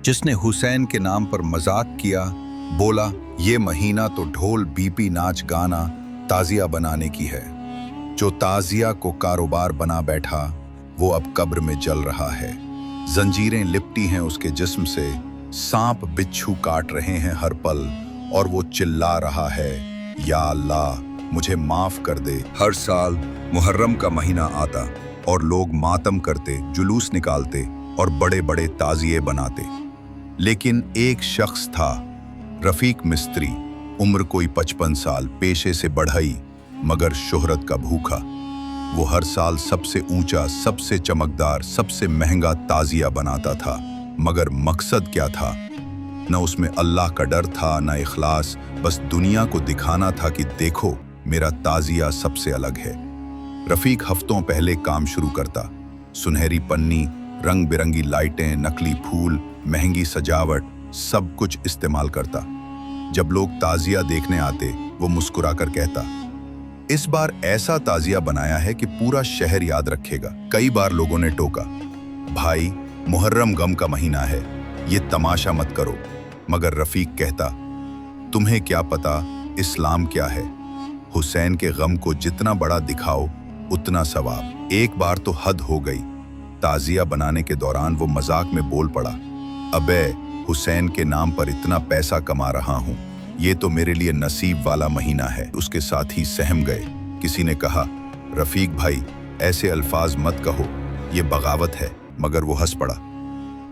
जिसने हुसैन के नाम पर मजाक किया, बोला ये महीना तो ढोल बीपी नाच गाना ताजिया बनाने की है। जो ताजिया को कारोबार बना बैठा वो अब कब्र में जल रहा है। जंजीरें लिपटी हैं उसके जिस्म से, सांप बिच्छू काट रहे हैं हर पल, और वो चिल्ला रहा है, या अल्लाह मुझे माफ कर दे। हर साल मुहर्रम का महीना आता और लोग मातम करते, जुलूस निकालते और बड़े बड़े ताजिए बनाते। लेकिन एक शख्स था, रफीक मिस्त्री, उम्र कोई 55 साल, पेशे से बढ़ई मगर शोहरत का भूखा। वो हर साल सबसे ऊंचा, सबसे चमकदार, सबसे महंगा ताजिया बनाता था। मगर मकसद क्या था? न उसमें अल्लाह का डर था, न इखलास, बस दुनिया को दिखाना था कि देखो मेरा ताजिया सबसे अलग है। रफीक हफ्तों पहले काम शुरू करता। सुनहरी पन्नी, रंग बिरंगी लाइटें, नकली फूल, महंगी सजावट, सब कुछ इस्तेमाल करता। जब लोग ताजिया देखने आते वो मुस्कुराकर कहता, इस बार ऐसा ताजिया बनाया है कि पूरा शहर याद रखेगा। कई बार लोगों ने टोका, भाई मुहर्रम गम का महीना है, ये तमाशा मत करो। मगर रफीक कहता, तुम्हें क्या पता इस्लाम क्या है? हुसैन के गम को जितना बड़ा दिखाओ उतना सवाब। एक बार तो हद हो गई। ताजिया बनाने के दौरान वो मजाक में बोल पड़ा, अबे हुसैन के नाम पर इतना पैसा कमा रहा हूं, ये तो मेरे लिए नसीब वाला महीना है। उसके साथी सहम गए। किसी ने कहा, रफीक भाई ऐसे अल्फाज मत कहो, ये बगावत है। मगर वो हंस पड़ा,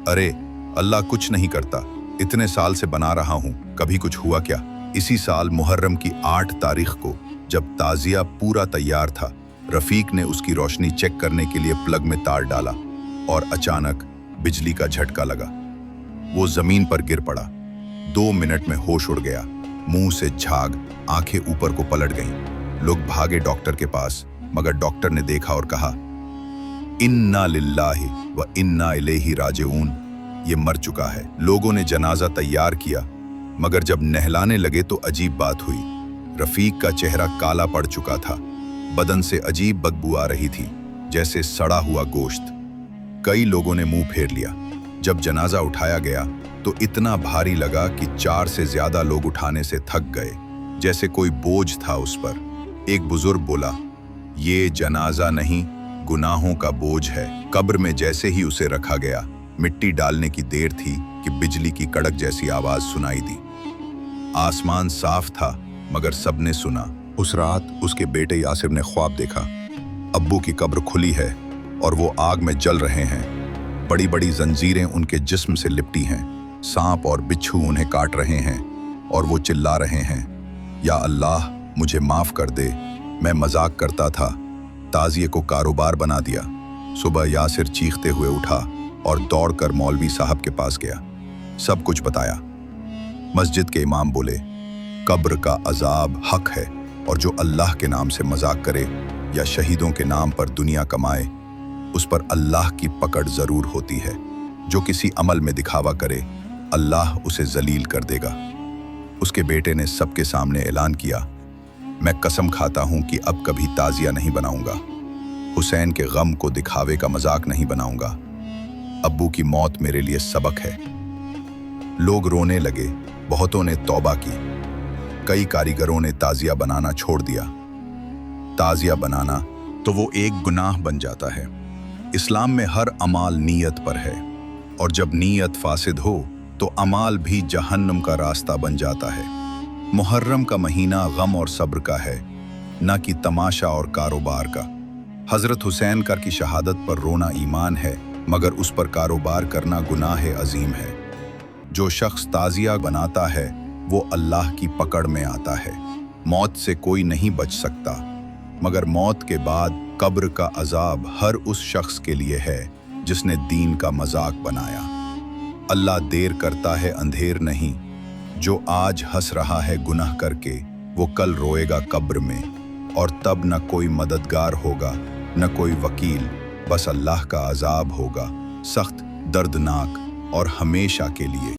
अरे अल्लाह कुछ नहीं करता, इतने साल से बना रहा हूं, कभी कुछ हुआ क्या? इसी साल मुहर्रम की 8 तारीख को जब ताजिया पूरा तैयार था, रफीक ने उसकी रोशनी चेक करने के लिए प्लग में तार डाला और अचानक बिजली का झटका लगा। वो जमीन पर गिर पड़ा। 2 मिनट में होश उड़ गया। मुंह से झाग, आंखें ऊपर को पलट गईं। लोग भागे डॉक्टर के पास, मगर डॉक्टर ने देखा और कहा, इन्ना लिल्लाहि व इन्ना इलैहि राजिऊन, ये मर चुका है। लोगों ने जनाजा तैयार किया, मगर जब नहलाने लगे तो अजीब बात हुई। रफीक का चेहरा काला पड़ चुका था, बदन से अजीब बदबू आ रही थी, जैसे सड़ा हुआ गोश्त। कई लोगों ने मुंह फेर लिया। जब जनाजा उठाया गया तो इतना भारी लगा कि 4 से ज्यादा लोग उठाने से थक गए, जैसे कोई बोझ था उस पर। एक बुजुर्ग बोला, ये जनाजा नहीं, गुनाहों का बोझ है। कब्र में जैसे ही उसे रखा गया, मिट्टी डालने की देर थी कि बिजली की कड़क जैसी आवाज सुनाई दी। आसमान साफ था, मगर सबने सुना। उस रात उसके बेटे यासिर ने ख्वाब देखा, अब्बू की कब्र खुली है और वो आग में जल रहे हैं। बड़ी बड़ी जंजीरें उनके जिस्म से लिपटी हैं, सांप और बिच्छू उन्हें काट रहे हैं, और वो चिल्ला रहे हैं, या अल्लाह मुझे माफ कर दे, मैं मजाक करता था, ताजिए को कारोबार बना दिया। सुबह यासिर चीखते हुए उठा और दौड़कर मौलवी साहब के पास गया। सब कुछ बताया। मस्जिद के इमाम बोले, कब्र का अजाब हक है, और जो अल्लाह के नाम से मजाक करे या शहीदों के नाम पर दुनिया कमाए, उस पर अल्लाह की पकड़ जरूर होती है। जो किसी अमल में दिखावा करे, अल्लाह उसे जलील कर देगा। उसके बेटे ने सबके सामने ऐलान किया, मैं कसम खाता हूं कि अब कभी ताजिया नहीं बनाऊंगा। हुसैन के गम को दिखावे का मजाक नहीं बनाऊंगा। अब्बू की मौत मेरे लिए सबक है। लोग रोने लगे, बहुतों ने तौबा की। कई कारीगरों ने ताजिया बनाना छोड़ दिया। ताजिया बनाना तो वो एक गुनाह बन जाता है। इस्लाम में हर अमाल नीयत पर है, और जब नीयत फासिद हो तो अमाल भी जहन्नम का रास्ता बन जाता है। मुहर्रम का महीना गम और सब्र का है, न कि तमाशा और कारोबार का। हजरत हुसैन की शहादत पर रोना ईमान है, मगर उस पर कारोबार करना गुनाह अजीम है। जो शख्स ताजिया बनाता है वो अल्लाह की पकड़ में आता है। मौत से कोई नहीं बच सकता, मगर मौत के बाद कब्र का अजाब हर उस शख्स के लिए है जिसने दीन का मजाक बनाया। अल्लाह देर करता है, अंधेर नहीं। जो आज हंस रहा है गुनाह करके, वो कल रोएगा कब्र में, और तब न कोई मददगार होगा न कोई वकील, बस अल्लाह का अजाब होगा, सख्त, दर्दनाक और हमेशा के लिए।